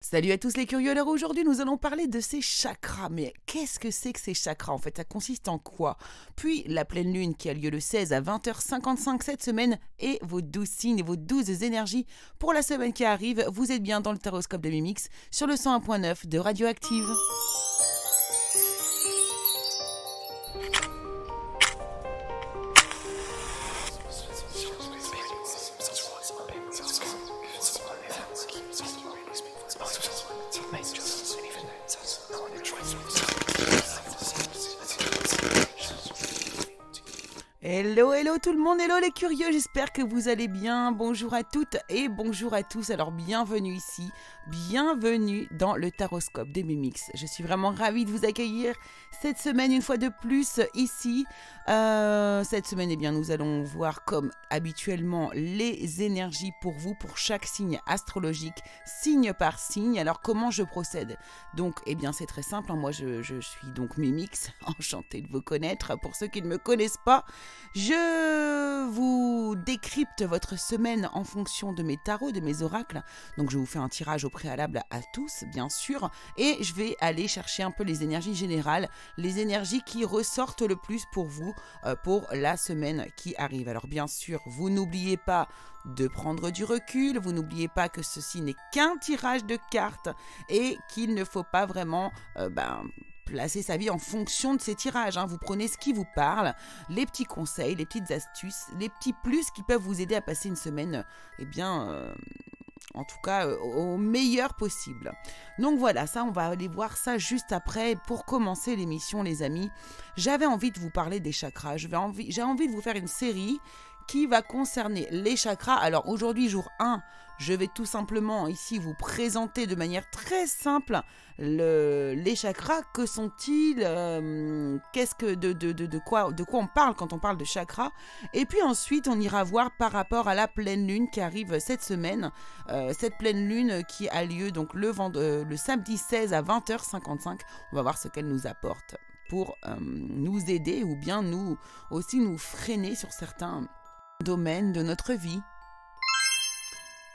Salut à tous les curieux, alors aujourd'hui nous allons parler de ces chakras. Mais qu'est-ce que c'est que ces chakras en fait? Ça consiste en quoi? Puis la pleine lune qui a lieu le 16 à 20h55 cette semaine et vos 12 signes et vos 12 énergies pour la semaine qui arrive. Vous êtes bien dans le Taroscope de Mimix sur le 101.9 de Radioactive. Hello, hello tout le monde, hello les curieux, j'espère que vous allez bien. Bonjour à toutes et bonjour à tous. Alors bienvenue ici, bienvenue dans le Taroscope des Mimix. Je suis vraiment ravie de vous accueillir cette semaine une fois de plus ici. Cette semaine, eh bien, nous allons voir comme habituellement les énergies pour vous, pour chaque signe astrologique, signe par signe. Alors comment je procède? Donc, eh bien, c'est très simple. Moi, je suis donc Mimix, enchantée de vous connaître. Pour ceux qui ne me connaissent pas, je vous décrypte votre semaine en fonction de mes tarots, de mes oracles. Donc je vous fais un tirage au préalable à tous, bien sûr. Et je vais aller chercher un peu les énergies générales, les énergies qui ressortent le plus pour vous, pour la semaine qui arrive. Alors bien sûr, vous n'oubliez pas de prendre du recul, vous n'oubliez pas que ceci n'est qu'un tirage de cartes et qu'il ne faut pas vraiment placer sa vie en fonction de ces tirages. Vous prenez ce qui vous parle, les petits conseils, les petites astuces, les petits plus qui peuvent vous aider à passer une semaine, en tout cas, au meilleur possible. Donc voilà, ça, on va aller voir ça juste après. Pour commencer l'émission, les amis, j'avais envie de vous parler des chakras. J'ai envie de vous faire une série qui va concerner les chakras. Alors aujourd'hui, jour 1, je vais tout simplement ici vous présenter de manière très simple les chakras. Que sont-ils? De quoi on parle quand on parle de chakras? Et puis ensuite, on ira voir par rapport à la pleine lune qui arrive cette semaine. Cette pleine lune qui a lieu donc le samedi 16 à 20h55. On va voir ce qu'elle nous apporte pour nous aider ou bien nous freiner sur certains domaine de notre vie.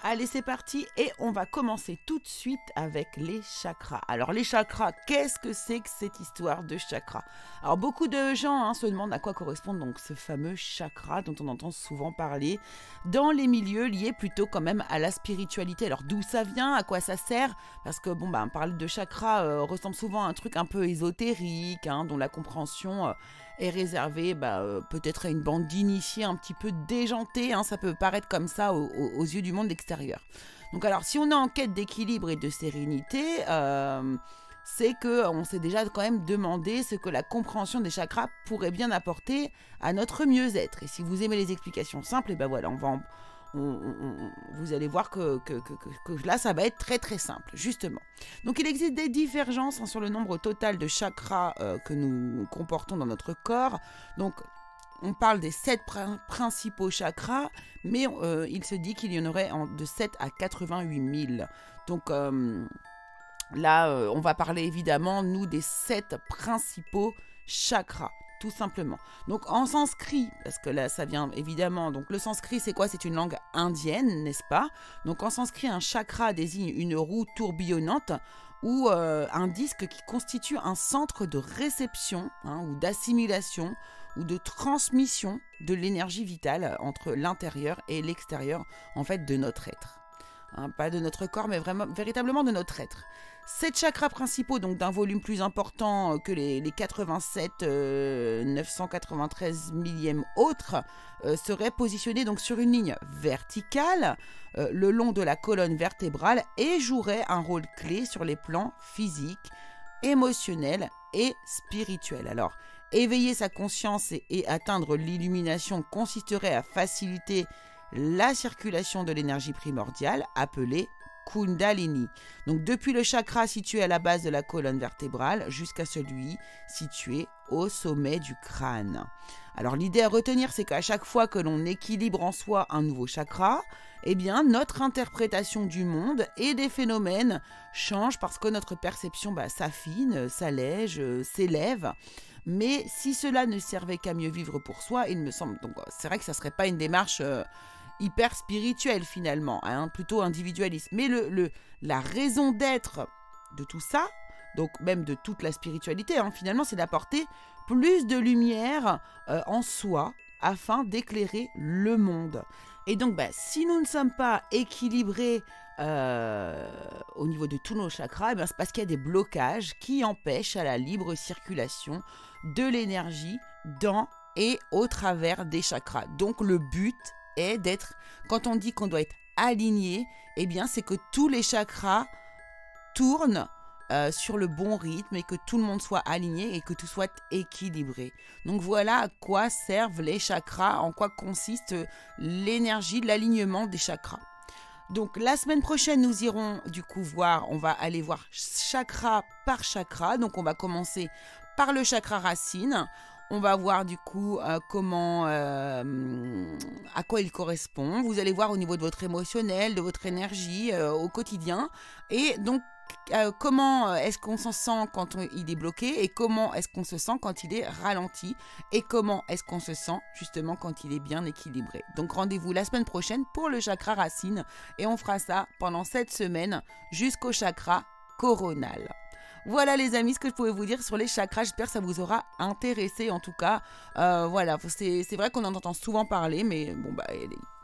Allez, c'est parti et on va commencer tout de suite avec les chakras. Alors les chakras, qu'est-ce que c'est que cette histoire de chakras? Alors beaucoup de gens se demandent à quoi correspond donc ce fameux chakra dont on entend souvent parler dans les milieux liés plutôt quand même à la spiritualité. Alors d'où ça vient? À quoi ça sert? Parce que parler de chakra ressemble souvent à un truc un peu ésotérique, dont la compréhension est réservée peut-être à une bande d'initiés un petit peu déjantés. Ça peut paraître comme ça aux yeux du monde extérieur. Donc alors, si on est en quête d'équilibre et de sérénité, c'est qu'on s'est déjà quand même demandé ce que la compréhension des chakras pourrait bien apporter à notre mieux-être. Et si vous aimez les explications simples, et voilà, vous allez voir que là, ça va être très très simple, justement. Donc il existe des divergences sur le nombre total de chakras que nous comportons dans notre corps. Donc on parle des 7 principaux chakras, mais il se dit qu'il y en aurait de 7 à 88 000. Donc là, on va parler évidemment, nous, des 7 principaux chakras. Tout simplement. Donc en sanskrit, parce que là ça vient évidemment, donc le sanskrit c'est quoi? C'est une langue indienne, n'est-ce pas? Donc en sanskrit, un chakra désigne une roue tourbillonnante ou un disque qui constitue un centre de réception ou d'assimilation ou de transmission de l'énergie vitale entre l'intérieur et l'extérieur en fait de notre être. Pas de notre corps, mais véritablement de notre être. 7 chakras principaux, donc d'un volume plus important que les 87 993 millièmes autres, seraient positionnés donc sur une ligne verticale le long de la colonne vertébrale et joueraient un rôle clé sur les plans physiques, émotionnels et spirituels. Alors, éveiller sa conscience et atteindre l'illumination consisterait à faciliter la circulation de l'énergie primordiale, appelée Kundalini. Donc depuis le chakra situé à la base de la colonne vertébrale jusqu'à celui situé au sommet du crâne. Alors l'idée à retenir, c'est qu'à chaque fois que l'on équilibre en soi un nouveau chakra, eh bien notre interprétation du monde et des phénomènes change parce que notre perception s'affine, s'allège, s'élève. Mais si cela ne servait qu'à mieux vivre pour soi, il me semble, donc c'est vrai que ça serait pas une démarche hyper spirituel finalement, hein, plutôt individualiste. Mais la raison d'être de tout ça, donc même de toute la spiritualité, hein, finalement, c'est d'apporter plus de lumière en soi afin d'éclairer le monde. Et donc, si nous ne sommes pas équilibrés au niveau de tous nos chakras, c'est parce qu'il y a des blocages qui empêchent à la libre circulation de l'énergie dans et au travers des chakras. Donc, le but est d'être, quand on dit qu'on doit être aligné, c'est que tous les chakras tournent sur le bon rythme et que tout le monde soit aligné et que tout soit équilibré. Donc voilà à quoi servent les chakras, en quoi consiste l'énergie de l'alignement des chakras. Donc la semaine prochaine, nous irons du coup on va aller voir chakra par chakra. Donc on va commencer par le chakra racine. On va voir du coup à quoi il correspond. Vous allez voir au niveau de votre émotionnel, de votre énergie au quotidien. Et donc comment est-ce qu'on s'en sent quand il est bloqué et comment est-ce qu'on se sent quand il est ralenti et comment est-ce qu'on se sent justement quand il est bien équilibré. Donc rendez-vous la semaine prochaine pour le chakra racine et on fera ça pendant 7 semaines jusqu'au chakra coronal. Voilà les amis ce que je pouvais vous dire sur les chakras, j'espère que ça vous aura intéressé en tout cas. Voilà, c'est vrai qu'on en entend souvent parler mais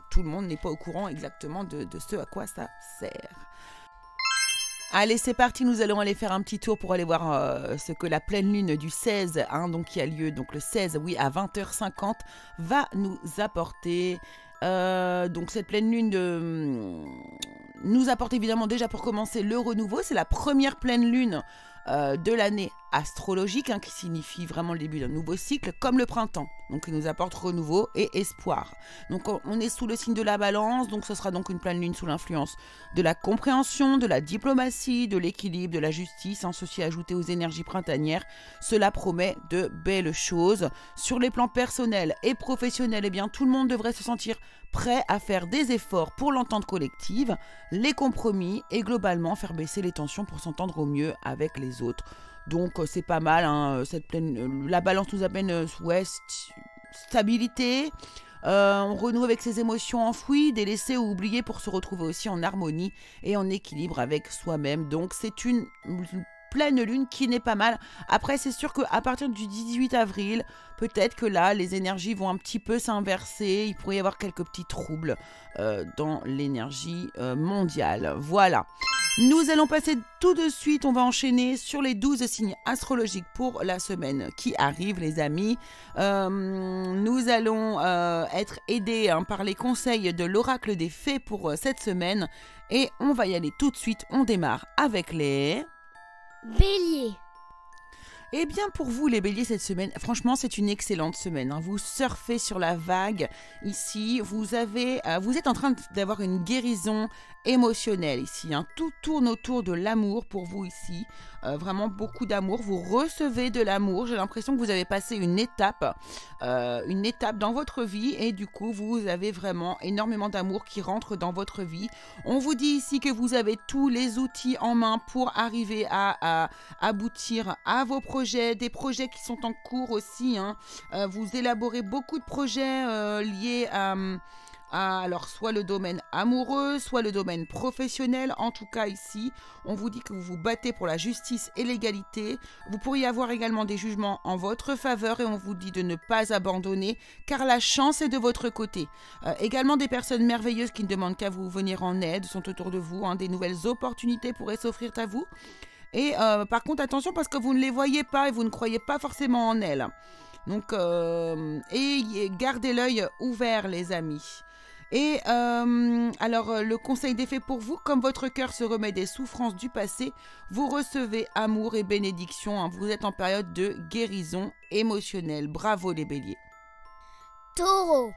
tout le monde n'est pas au courant exactement de ce à quoi ça sert. Allez, c'est parti, nous allons aller faire un petit tour pour aller voir ce que la pleine lune du 16, donc qui a lieu donc le 16, à 20h50, va nous apporter. Donc cette pleine lune nous apporte évidemment déjà pour commencer le renouveau. C'est la première pleine lune de l'année astrologique, qui signifie vraiment le début d'un nouveau cycle, comme le printemps, donc qui nous apporte renouveau et espoir. Donc on est sous le signe de la balance, donc ce sera donc une pleine lune sous l'influence de la compréhension, de la diplomatie, de l'équilibre, de la justice, ceci ajouté aux énergies printanières. Cela promet de belles choses. Sur les plans personnels et professionnels, tout le monde devrait se sentir prêt à faire des efforts pour l'entente collective, les compromis et globalement faire baisser les tensions pour s'entendre au mieux avec les autres. Donc c'est pas mal, la balance nous amène stabilité, on renoue avec ses émotions enfouies, délaissées ou oubliées pour se retrouver aussi en harmonie et en équilibre avec soi-même. Donc c'est une pleine lune qui n'est pas mal. Après c'est sûr qu'à partir du 18 avril, peut-être que là les énergies vont un petit peu s'inverser, il pourrait y avoir quelques petits troubles dans l'énergie mondiale. Voilà. Nous allons passer tout de suite, on va enchaîner sur les 12 signes astrologiques pour la semaine qui arrive les amis. Nous allons être aidés par les conseils de l'oracle des fées pour cette semaine et on va y aller tout de suite, on démarre avec les... Bélier. Eh bien pour vous les béliers cette semaine, franchement c'est une excellente semaine. Vous surfez sur la vague ici, vous êtes en train d'avoir une guérison émotionnelle ici. Tout tourne autour de l'amour pour vous ici, vraiment beaucoup d'amour. Vous recevez de l'amour, j'ai l'impression que vous avez passé une étape dans votre vie et du coup vous avez vraiment énormément d'amour qui rentre dans votre vie. On vous dit ici que vous avez tous les outils en main pour arriver à aboutir à vos projets, des projets qui sont en cours aussi. Vous élaborez beaucoup de projets liés à alors soit le domaine amoureux, soit le domaine professionnel. En tout cas ici, on vous dit que vous vous battez pour la justice et l'égalité. Vous pourriez avoir également des jugements en votre faveur et on vous dit de ne pas abandonner car la chance est de votre côté. Également des personnes merveilleuses qui ne demandent qu'à vous venir en aide sont autour de vous. Des nouvelles opportunités pourraient s'offrir à vous. Et par contre attention parce que vous ne les voyez pas et vous ne croyez pas forcément en elles. Donc gardez l'œil ouvert les amis. Et alors le conseil des fées pour vous, comme votre cœur se remet des souffrances du passé, vous recevez amour et bénédiction. Vous êtes en période de guérison émotionnelle. Bravo les béliers. Taureau.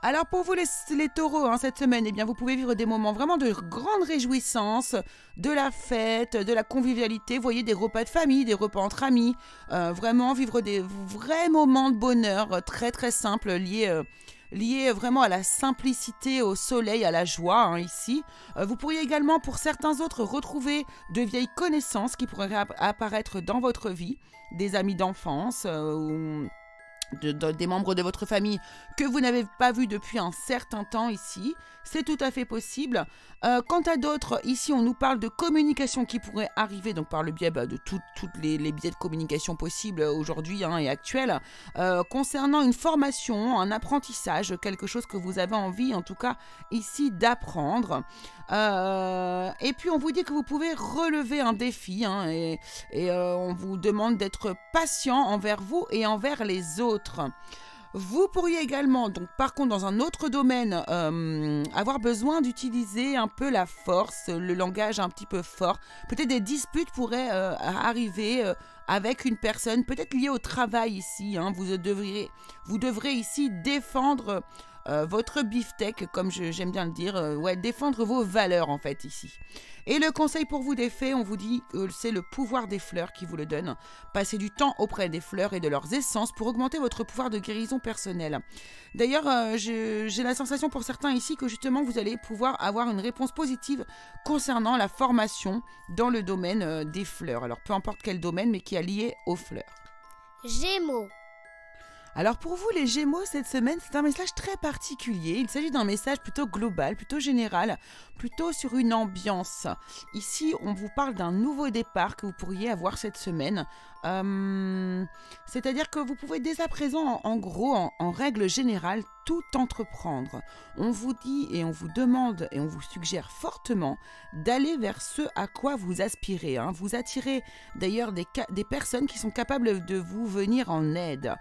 Alors pour vous les taureaux, cette semaine, vous pouvez vivre des moments vraiment de grande réjouissance, de la fête, de la convivialité. Vous voyez des repas de famille, des repas entre amis, vraiment vivre des vrais moments de bonheur très très simples liés vraiment à la simplicité, au soleil, à la joie ici. Vous pourriez également pour certains autres retrouver de vieilles connaissances qui pourraient apparaître dans votre vie, des amis d'enfance ou des membres de votre famille que vous n'avez pas vu depuis un certain temps ici. C'est tout à fait possible. Quant à d'autres, ici on nous parle de communication qui pourrait arriver donc par le biais de tous les biais de communication possibles aujourd'hui et actuels, concernant une formation, un apprentissage, quelque chose que vous avez envie en tout cas ici d'apprendre. Et puis on vous dit que vous pouvez relever un défi et on vous demande d'être patient envers vous et envers les autres. Vous pourriez également, donc par contre dans un autre domaine, avoir besoin d'utiliser un peu la force, le langage un petit peu fort. Peut-être des disputes pourraient arriver avec une personne, peut-être liée au travail ici. Vous devrez ici défendre votre beefsteak, comme j'aime bien le dire, défendre vos valeurs en fait ici. Et le conseil pour vous des fées, on vous dit que c'est le pouvoir des fleurs qui vous le donne. Passez du temps auprès des fleurs et de leurs essences pour augmenter votre pouvoir de guérison personnelle. D'ailleurs, j'ai la sensation pour certains ici que justement vous allez pouvoir avoir une réponse positive concernant la formation dans le domaine des fleurs. Alors peu importe quel domaine, mais qui est lié aux fleurs. Gémeaux. Alors pour vous les Gémeaux, cette semaine, c'est un message très particulier. Il s'agit d'un message plutôt global, plutôt général, plutôt sur une ambiance. Ici, on vous parle d'un nouveau départ que vous pourriez avoir cette semaine. C'est-à-dire que vous pouvez dès à présent, en gros, en règle générale, tout entreprendre. On vous dit et on vous demande et on vous suggère fortement d'aller vers ce à quoi vous aspirez. Vous attirez d'ailleurs des personnes qui sont capables de vous venir en aide.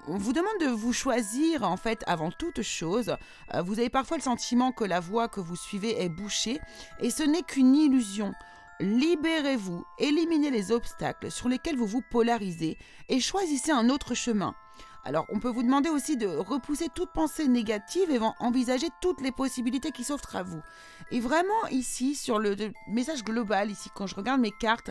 On vous demande de vous choisir en fait avant toute chose. Vous avez parfois le sentiment que la voie que vous suivez est bouchée et ce n'est qu'une illusion. Libérez-vous, éliminez les obstacles sur lesquels vous vous polarisez et choisissez un autre chemin. Alors, on peut vous demander aussi de repousser toute pensée négative et envisager toutes les possibilités qui s'offrent à vous. Et vraiment, ici, sur le message global, ici, quand je regarde mes cartes,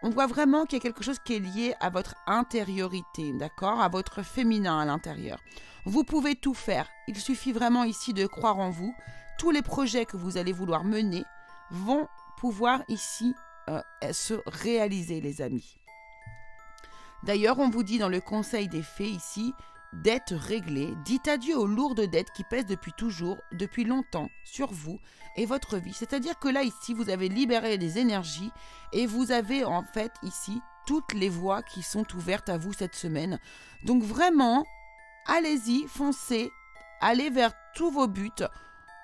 on voit vraiment qu'il y a quelque chose qui est lié à votre intériorité, d'accord ? À votre féminin à l'intérieur. Vous pouvez tout faire. Il suffit vraiment ici de croire en vous. Tous les projets que vous allez vouloir mener vont pouvoir ici se réaliser, les amis. D'ailleurs, on vous dit dans le conseil des fées ici, dettes réglées, dites adieu aux lourdes dettes qui pèsent depuis toujours, depuis longtemps, sur vous et votre vie. C'est-à-dire que là, ici, vous avez libéré des énergies et vous avez en fait ici toutes les voies qui sont ouvertes à vous cette semaine. Donc vraiment, allez-y, foncez, allez vers tous vos buts.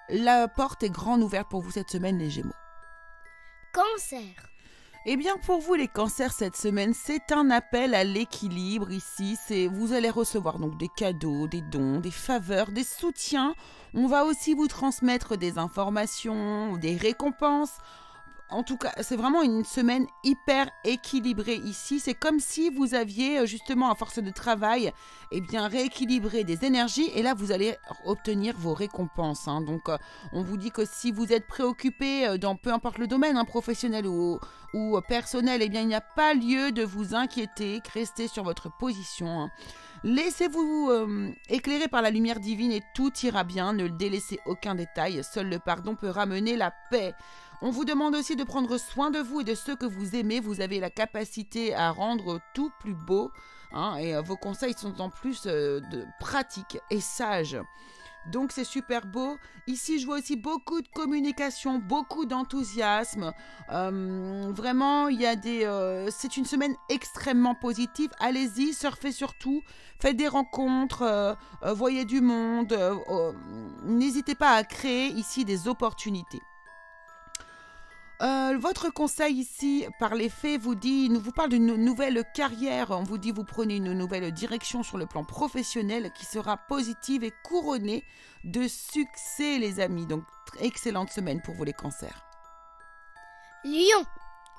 La porte est grande ouverte pour vous cette semaine, les Gémeaux. Cancer. Eh bien, pour vous, les cancers, cette semaine, c'est un appel à l'équilibre ici. Vous allez recevoir donc des cadeaux, des dons, des faveurs, des soutiens. On va aussi vous transmettre des informations, des récompenses. En tout cas, c'est vraiment une semaine hyper équilibrée ici. C'est comme si vous aviez justement, à force de travail, rééquilibré des énergies. Et là, vous allez obtenir vos récompenses. Donc, on vous dit que si vous êtes préoccupé dans peu importe le domaine, professionnel ou personnel, il n'y a pas lieu de vous inquiéter. Restez sur votre position. Laissez-vous éclairer par la lumière divine et tout ira bien. Ne délaissez aucun détail. Seul le pardon peut ramener la paix. On vous demande aussi de prendre soin de vous et de ceux que vous aimez. Vous avez la capacité à rendre tout plus beau. Et vos conseils sont en plus pratiques et sages. Donc c'est super beau. Ici, je vois aussi beaucoup de communication, beaucoup d'enthousiasme. Vraiment, c'est une semaine extrêmement positive. Allez-y, surfez sur tout. Faites des rencontres, voyez du monde. N'hésitez pas à créer ici des opportunités. Votre conseil ici par les fées vous parle d'une nouvelle carrière. On vous dit vous prenez une nouvelle direction sur le plan professionnel qui sera positive et couronnée de succès, les amis. Donc excellente semaine pour vous les cancers. Lion.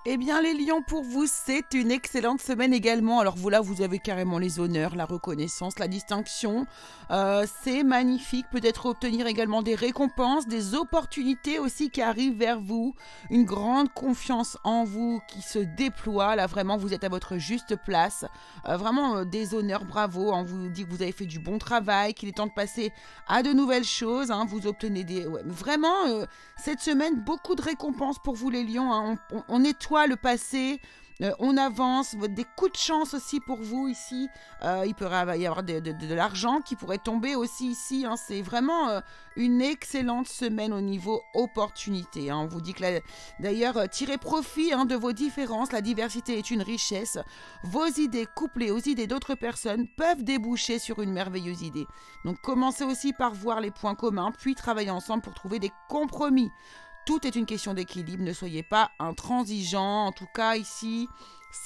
Eh bien, les lions, pour vous, c'est une excellente semaine également. Alors, vous avez carrément les honneurs, la reconnaissance, la distinction. C'est magnifique. Peut-être obtenir également des récompenses, des opportunités aussi qui arrivent vers vous. Une grande confiance en vous qui se déploie. Là, vraiment, vous êtes à votre juste place. Vraiment, des honneurs, bravo. On vous dit que vous avez fait du bon travail, qu'il est temps de passer à de nouvelles choses. Vous obtenez vraiment, cette semaine, beaucoup de récompenses pour vous, les lions. On nettoie fois le passé. On avance, des coups de chance aussi pour vous ici. Il pourrait y avoir de l'argent qui pourrait tomber aussi ici. Hein. C'est vraiment une excellente semaine au niveau opportunité. Hein. On vous dit que d'ailleurs, tirez profit de vos différences. La diversité est une richesse. Vos idées couplées aux idées d'autres personnes peuvent déboucher sur une merveilleuse idée. Donc commencez aussi par voir les points communs, puis travailler ensemble pour trouver des compromis. Tout est une question d'équilibre, ne soyez pas intransigeants. En tout cas, ici,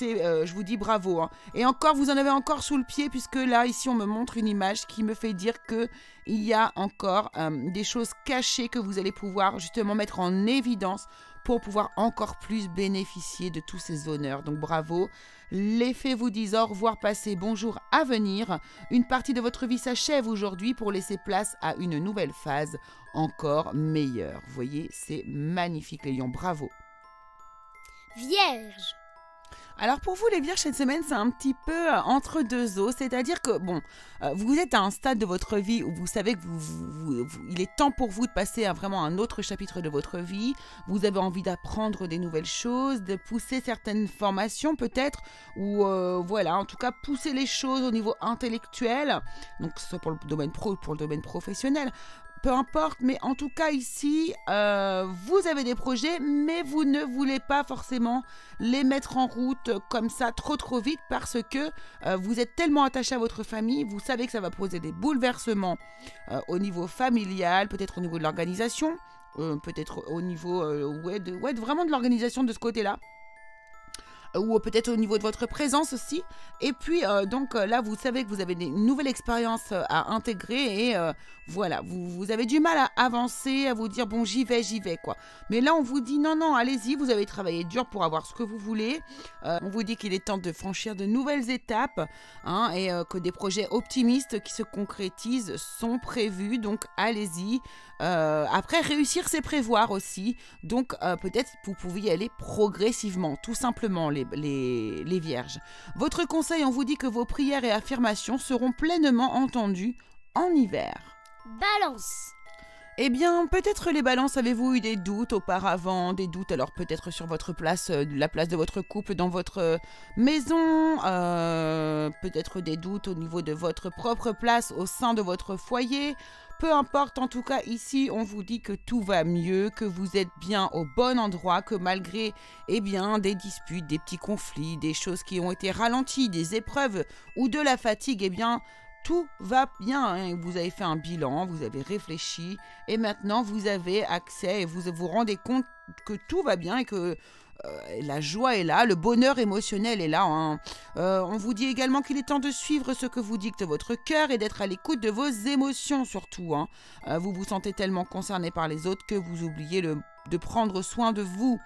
je vous dis bravo. Hein. Et encore, vous en avez encore sous le pied, puisque là, ici, on me montre une image qui me fait dire qu'il y a encore des choses cachées que vous allez pouvoir justement mettre en évidence pour pouvoir encore plus bénéficier de tous ces honneurs. Donc bravo. Les fées vous disent au revoir passé, bonjour à venir. Une partie de votre vie s'achève aujourd'hui pour laisser place à une nouvelle phase encore meilleure. Vous voyez, c'est magnifique les lions, bravo. Vierge. Alors pour vous les vierges, cette semaine c'est un petit peu entre deux eaux, c'est-à-dire que bon, vous êtes à un stade de votre vie où vous savez que il est temps pour vous de passer à vraiment un autre chapitre de votre vie, vous avez envie d'apprendre des nouvelles choses, de pousser certaines formations peut-être, ou voilà, en tout cas pousser les choses au niveau intellectuel, donc que ce soit pour le domaine pro ou pour le domaine professionnel. Peu importe, mais en tout cas ici, vous avez des projets, mais vous ne voulez pas forcément les mettre en route comme ça trop vite parce que vous êtes tellement attaché à votre famille, vous savez que ça va poser des bouleversements au niveau familial, peut-être au niveau de l'organisation, peut-être au niveau vraiment de l'organisation de ce côté-là. Ou peut-être au niveau de votre présence aussi. Et puis, donc là, vous savez que vous avez une nouvelle expérience à intégrer et voilà, vous avez du mal à avancer, à vous dire, bon, j'y vais, quoi. Mais là, on vous dit, non, allez-y, vous avez travaillé dur pour avoir ce que vous voulez. On vous dit qu'il est temps de franchir de nouvelles étapes hein, et que des projets optimistes qui se concrétisent sont prévus, donc allez-y. Après, réussir, c'est prévoir aussi. Donc, peut-être vous pouvez y aller progressivement, tout simplement, les vierges. Votre conseil, on vous dit que vos prières et affirmations seront pleinement entendues en hiver. Balance. Eh bien, peut-être les balances, avez-vous eu des doutes auparavant, des doutes alors peut-être sur votre place, la place de votre couple dans votre maison, peut-être des doutes au niveau de votre propre place au sein de votre foyer. Peu importe, en tout cas ici, on vous dit que tout va mieux, que vous êtes bien au bon endroit, que malgré des disputes, des petits conflits, des choses qui ont été ralenties, des épreuves ou de la fatigue, tout va bien. Hein. Vous avez fait un bilan, vous avez réfléchi et maintenant vous avez accès et vous vous rendez compte que tout va bien et que la joie est là, le bonheur émotionnel est là. Hein. On vous dit également qu'il est temps de suivre ce que vous dicte votre cœur et d'être à l'écoute de vos émotions surtout. Hein. Vous vous sentez tellement concerné par les autres que vous oubliez de prendre soin de vous.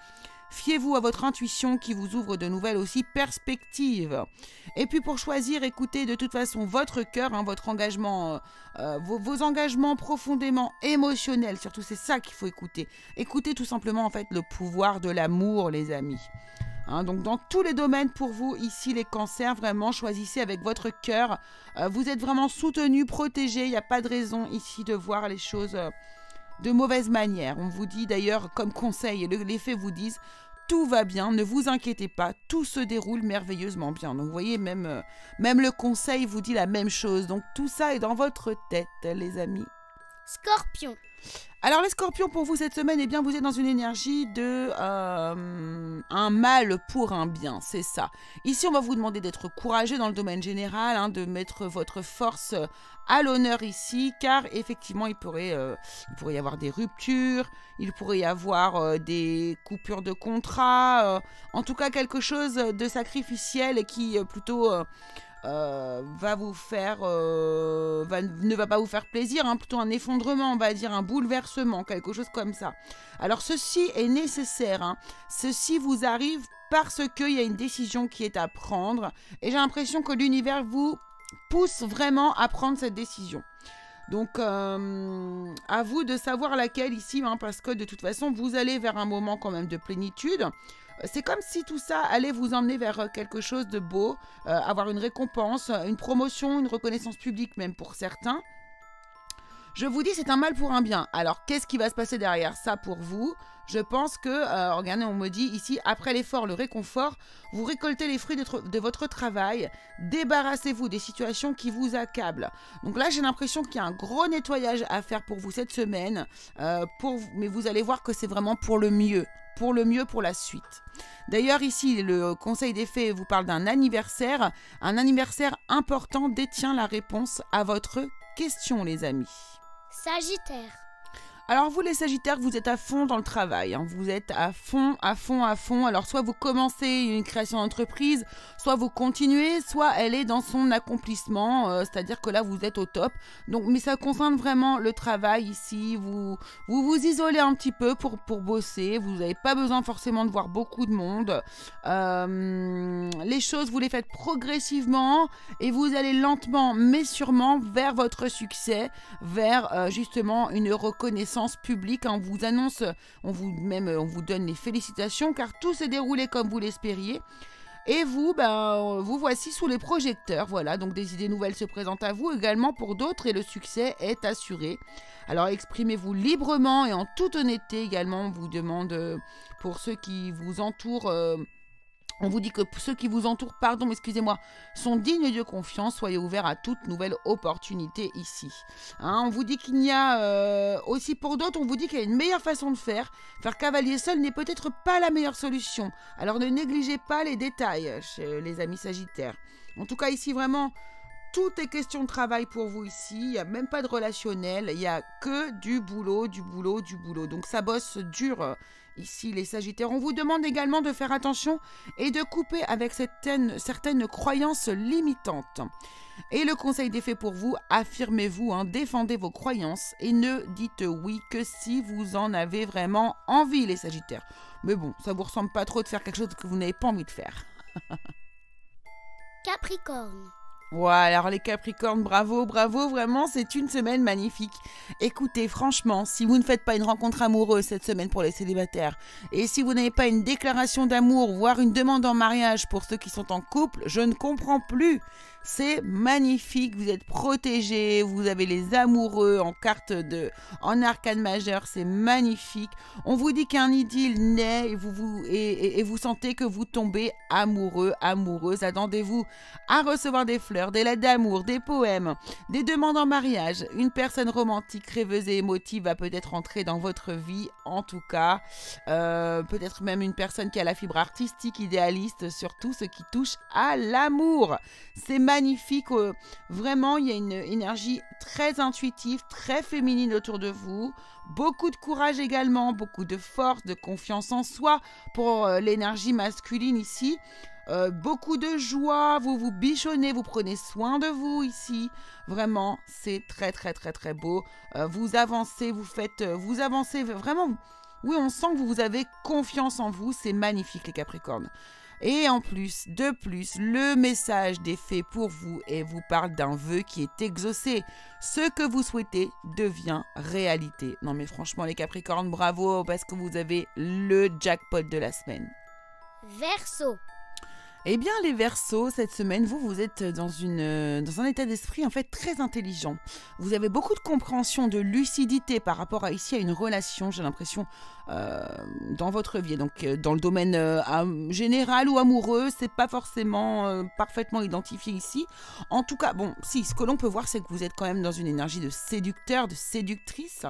Fiez-vous à votre intuition qui vous ouvre de nouvelles aussi perspectives. Et puis pour choisir, écoutez de toute façon votre cœur, hein, votre engagement, vos engagements profondément émotionnels. Surtout, c'est ça qu'il faut écouter. Écoutez tout simplement en fait le pouvoir de l'amour, les amis. Hein, donc dans tous les domaines pour vous, ici les cancers, vraiment choisissez avec votre cœur. Vous êtes vraiment soutenus, protégés. Il n'y a pas de raison ici de voir les choses de mauvaise manière. On vous dit d'ailleurs comme conseil, et les faits vous disent, tout va bien, ne vous inquiétez pas, tout se déroule merveilleusement bien. Donc vous voyez, même le conseil vous dit la même chose. Donc tout ça est dans votre tête, les amis. Scorpion. Alors les scorpions, pour vous cette semaine, vous êtes dans une énergie de un mal pour un bien, c'est ça. Ici, on va vous demander d'être courageux dans le domaine général, hein, de mettre votre force à l'honneur ici, car effectivement, il pourrait y avoir des ruptures, il pourrait y avoir des coupures de contrat, en tout cas quelque chose de sacrificiel et qui plutôt... ne va pas vous faire plaisir, hein, plutôt un effondrement, on va dire un bouleversement, quelque chose comme ça. Alors ceci est nécessaire, hein. Ceci vous arrive parce qu'il y a une décision qui est à prendre et j'ai l'impression que l'univers vous pousse vraiment à prendre cette décision. Donc à vous de savoir laquelle ici, hein, parce que de toute façon vous allez vers un moment quand même de plénitude. C'est comme si tout ça allait vous emmener vers quelque chose de beau, avoir une récompense, une promotion, une reconnaissance publique même pour certains. Je vous dis, c'est un mal pour un bien. Alors, qu'est-ce qui va se passer derrière ça pour vous? Je pense que, regardez, on me dit ici, après l'effort, le réconfort, vous récoltez les fruits de votre travail, débarrassez-vous des situations qui vous accablent. Donc là, j'ai l'impression qu'il y a un gros nettoyage à faire pour vous cette semaine, mais vous allez voir que c'est vraiment pour le mieux pour la suite. D'ailleurs, ici, le Conseil des Fées vous parle d'un anniversaire. Un anniversaire important détient la réponse à votre question, les amis. Sagittaire. Alors vous les Sagittaires, vous êtes à fond dans le travail, hein. Vous êtes à fond. Alors soit vous commencez une création d'entreprise, soit vous continuez, soit elle est dans son accomplissement, c'est-à-dire que là vous êtes au top. Donc, mais ça concerne vraiment le travail ici, vous isolez un petit peu pour bosser, vous n'avez pas besoin forcément de voir beaucoup de monde. Les choses, vous les faites progressivement et vous allez lentement mais sûrement vers votre succès, vers justement une reconnaissance publique. On vous annonce, on vous donne les félicitations car tout s'est déroulé comme vous l'espériez. Et vous, vous voici sous les projecteurs. Voilà, donc des idées nouvelles se présentent à vous également pour d'autres et le succès est assuré. Alors exprimez-vous librement et en toute honnêteté également. On vous demande pour ceux qui vous entourent. On vous dit que ceux qui vous entourent, sont dignes de confiance. Soyez ouverts à toute nouvelle opportunité ici. Hein, on vous dit qu'il y a aussi pour d'autres, on vous dit qu'il y a une meilleure façon de faire. Faire cavalier seul n'est peut-être pas la meilleure solution. Alors ne négligez pas les détails, chez les amis Sagittaires. En tout cas ici vraiment, tout est question de travail pour vous ici. Il n'y a même pas de relationnel. Il n'y a que du boulot. Donc ça bosse dur. Ici, les Sagittaires, on vous demande également de faire attention et de couper avec certaines croyances limitantes. Et le conseil des fées pour vous, affirmez-vous, hein, défendez vos croyances et ne dites oui que si vous en avez vraiment envie, les Sagittaires. Mais bon, ça vous ressemble pas trop de faire quelque chose que vous n'avez pas envie de faire. Capricorne. Ouais, alors les Capricornes, bravo, vraiment, c'est une semaine magnifique. Écoutez, franchement, si vous ne faites pas une rencontre amoureuse cette semaine pour les célibataires, et si vous n'avez pas une déclaration d'amour, voire une demande en mariage pour ceux qui sont en couple, je ne comprends plus. C'est magnifique, vous êtes protégés, vous avez les amoureux en arcane majeure, c'est magnifique. On vous dit qu'un idylle naît et vous sentez que vous tombez amoureux, amoureuse. Attendez-vous à recevoir des fleurs, des lettres d'amour, des poèmes, des demandes en mariage. Une personne romantique, rêveuse et émotive va peut-être entrer dans votre vie, en tout cas. Peut-être même une personne qui a la fibre artistique, idéaliste, surtout ce qui touche à l'amour. C'est magnifique, vraiment il y a une énergie très intuitive, très féminine autour de vous, beaucoup de courage également, beaucoup de force, de confiance en soi pour l'énergie masculine ici, beaucoup de joie, vous vous bichonnez, vous prenez soin de vous ici, vraiment c'est très beau, vous avancez, vous avancez vraiment, oui on sent que vous avez confiance en vous, c'est magnifique les Capricornes. Et en plus, le message des fées pour vous vous parle d'un vœu qui est exaucé. Ce que vous souhaitez devient réalité. Non mais franchement les Capricornes, bravo parce que vous avez le jackpot de la semaine. Verseau. Eh bien les Verseaux, cette semaine, vous êtes dans un état d'esprit en fait très intelligent. Vous avez beaucoup de compréhension, de lucidité par rapport à une relation, j'ai l'impression, dans votre vie. Donc dans le domaine général ou amoureux, c'est pas forcément parfaitement identifié ici. En tout cas, bon, si, ce que l'on peut voir, c'est que vous êtes quand même dans une énergie de séducteur, de séductrice.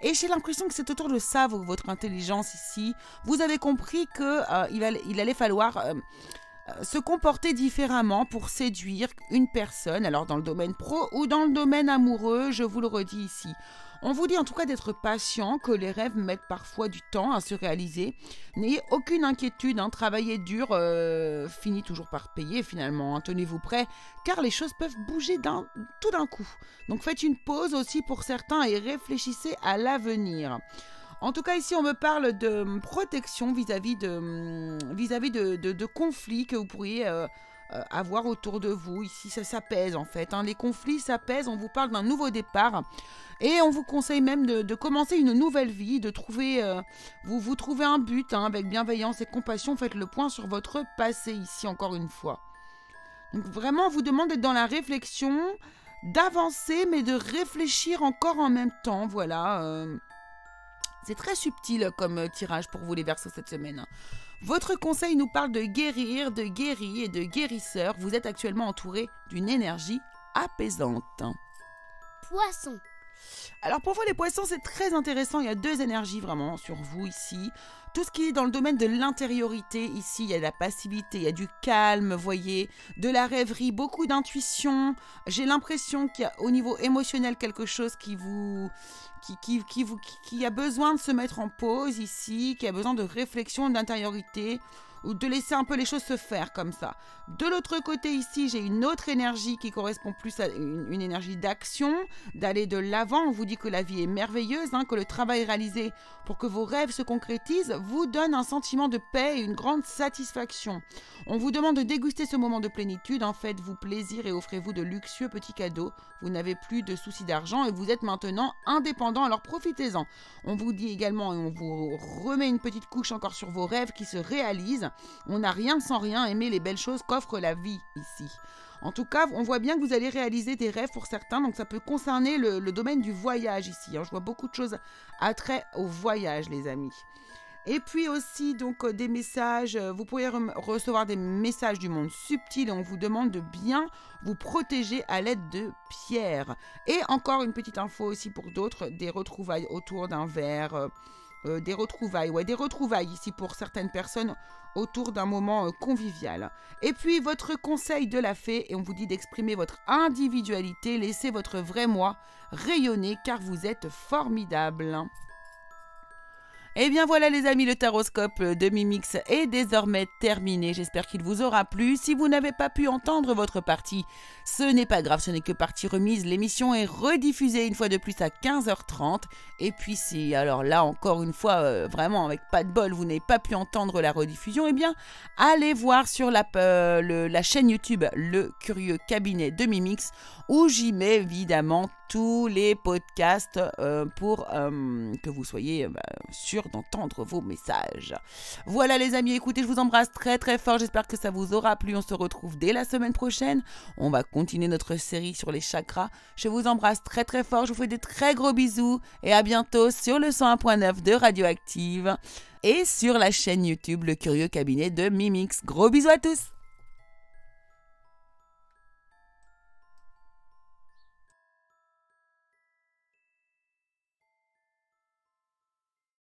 Et j'ai l'impression que c'est autour de ça, votre intelligence ici. Vous avez compris qu'il allait falloir... se comporter différemment pour séduire une personne, alors dans le domaine pro ou dans le domaine amoureux, je vous le redis ici. On vous dit en tout cas d'être patient, que les rêves mettent parfois du temps à se réaliser. N'ayez aucune inquiétude, hein, travailler dur finit toujours par payer finalement. Hein. Tenez-vous prêts, car les choses peuvent bouger tout d'un coup. Donc faites une pause aussi pour certains et réfléchissez à l'avenir. En tout cas, ici, on me parle de protection vis-à-vis de conflits que vous pourriez avoir autour de vous. Ici, ça s'apaise en fait. Hein. Les conflits s'apaisent, on vous parle d'un nouveau départ. Et on vous conseille même de commencer une nouvelle vie, de trouver, vous trouvez un but hein, avec bienveillance et compassion. Faites le point sur votre passé ici, encore une fois. Donc vraiment, on vous demande d'être dans la réflexion, d'avancer, mais de réfléchir encore en même temps. Voilà. C'est très subtil comme tirage pour vous les Verseaux cette semaine. Votre conseil nous parle de guérir, de guéri et de guérisseur. Vous êtes actuellement entouré d'une énergie apaisante. Poisson. Alors pour vous les poissons, c'est très intéressant. Il y a 2 énergies vraiment sur vous ici. Tout ce qui est dans le domaine de l'intériorité, ici, il y a de la passivité, il y a du calme, voyez, de la rêverie, beaucoup d'intuition. J'ai l'impression qu'il y a au niveau émotionnel quelque chose qui a besoin de se mettre en pause ici, qui a besoin de réflexion, d'intériorité, ou de laisser un peu les choses se faire comme ça. De l'autre côté ici, j'ai une autre énergie qui correspond plus à une énergie d'action, d'aller de l'avant. On vous dit que la vie est merveilleuse, que le travail réalisé pour que vos rêves se concrétisent vous donne un sentiment de paix et une grande satisfaction. On vous demande de déguster ce moment de plénitude. En faites-vous plaisir et offrez-vous de luxueux petits cadeaux. Vous n'avez plus de soucis d'argent et vous êtes maintenant indépendant, alors profitez-en. On vous dit également, et on vous remet une petite couche encore sur vos rêves qui se réalisent. On n'a rien sans rien, aimez les belles choses qu'offre la vie ici. En tout cas, on voit bien que vous allez réaliser des rêves pour certains, donc ça peut concerner le domaine du voyage ici. Je vois beaucoup de choses à trait au voyage, les amis. Et puis aussi, donc, des messages, vous pourriez recevoir des messages du monde subtil et on vous demande de bien vous protéger à l'aide de pierres. Et encore une petite info aussi pour d'autres, des retrouvailles autour d'un verre, des retrouvailles ici pour certaines personnes autour d'un moment convivial. Et puis votre conseil de la fée, et on vous dit d'exprimer votre individualité, laissez votre vrai moi rayonner car vous êtes formidable. Et bien voilà les amis, le taroscope de Mimix est désormais terminé. J'espère qu'il vous aura plu. Si vous n'avez pas pu entendre votre partie, ce n'est pas grave, ce n'est que partie remise. L'émission est rediffusée une fois de plus à 15h30. Et puis si, alors là encore une fois, vraiment avec pas de bol, vous n'avez pas pu entendre la rediffusion, eh bien allez voir sur la chaîne YouTube Le Curieux Cabinet de Mimix, où j'y mets évidemment tous les podcasts pour que vous soyez sûrs d'entendre vos messages. Voilà les amis, écoutez, je vous embrasse très très fort, j'espère que ça vous aura plu. On se retrouve dès la semaine prochaine. On va continuer notre série sur les chakras. Je vous embrasse très très fort, je vous fais des très gros bisous et à bientôt sur le 101.9 de Radioactive et sur la chaîne YouTube Le Curieux Cabinet de Mimix. Gros bisous à tous.